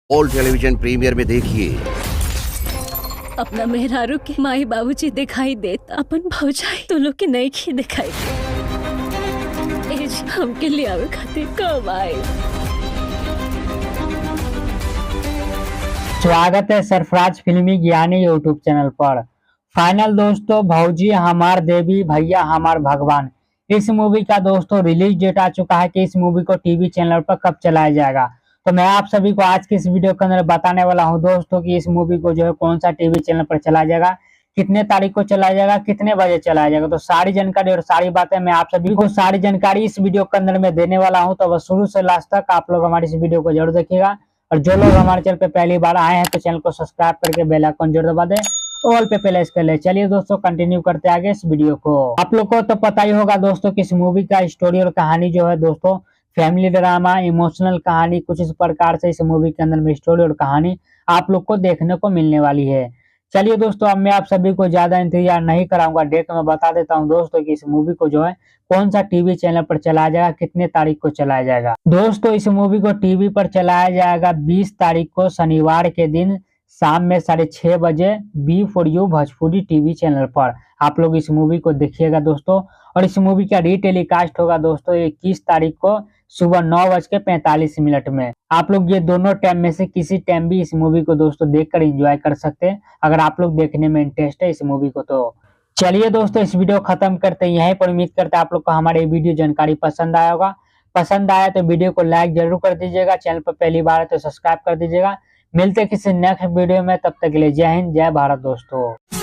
All television premiere में देखिए। अपना मेहरारू के माई बाबूजी दिखाई देता, अपन भौजाई तो लोग के नहीं खी दिखाई दे। हमके लिए आवे खातिर कब आए। स्वागत है सरफराज फिल्मी ज्ञानी यूट्यूब चैनल पर। फाइनल दोस्तों, भौजी हमार देवी भैया हमार भगवान, इस मूवी का दोस्तों रिलीज डेट आ चुका है कि इस मूवी को टीवी चैनल पर कब चलाया जाएगा। तो मैं आप सभी को आज की इस वीडियो के अंदर बताने वाला हूं दोस्तों कि इस मूवी को जो है कौन सा टीवी चैनल पर चलाया जाएगा, कितने तारीख को चलाया जाएगा, कितने बजे चलाया जाएगा। तो सारी जानकारी और सारी बातें मैं आप सभी को सारी जानकारी इस वीडियो के अंदर में देने वाला हूं। तो बस शुरू से लास्ट तक आप लोग हमारी इस वीडियो को जरूर देखिएगा। और जो लोग हमारे चैनल पे पहली बार आए हैं तो चैनल को सब्सक्राइब करके बेल आइकन जरूर दबा दें, ऑल पे प्रेस कर ले। चलिए दोस्तों कंटिन्यू करते आगे इस वीडियो को। आप लोग को तो पता ही होगा दोस्तों कि इस मूवी का स्टोरी और कहानी जो है दोस्तों फैमिली ड्रामा, इमोशनल कहानी, कुछ इस प्रकार से इस मूवी के अंदर में स्टोरी और कहानी आप लोग को देखने को मिलने वाली है। चलिए दोस्तों, अब मैं आप सभी को ज्यादा इंतजार नहीं कराऊंगा, डेट में बता देता हूं दोस्तों कि इस मूवी को जो है कौन सा टीवी चैनल पर चलाया जाएगा, कितने तारीख को चलाया जाएगा। दोस्तों इस मूवी को टीवी पर चलाया जाएगा 20 तारीख को शनिवार के दिन शाम में 6:30 बजे B four U Bhojpuri TV channel पर आप लोग इस मूवी को देखिएगा दोस्तों। और इस मूवी का रीटेलीकास्ट होगा दोस्तों 21 तारीख को सुबह 9:45 में। आप लोग ये दोनों टाइम में से किसी टाइम भी इस मूवी को दोस्तों देखकर एंजॉय कर सकते हैं, अगर आप लोग देखने में इंटरेस्ट है इस मूवी को। तो चलिए दोस्तों इस वीडियो खत्म करते हैं यहीं पर। उम्मीद करते हैं आप लोग को हमारे वीडियो जानकारी पसंद आया होगा। पसंद आया तो वीडियो को लाइक जरूर कर दीजिएगा, चैनल पर पहली बार है तो सब्सक्राइब कर दीजिएगा। मिलते हैं किसी नेक्स्ट वीडियो में, तब तक के लिए जय हिंद जय भारत दोस्तों।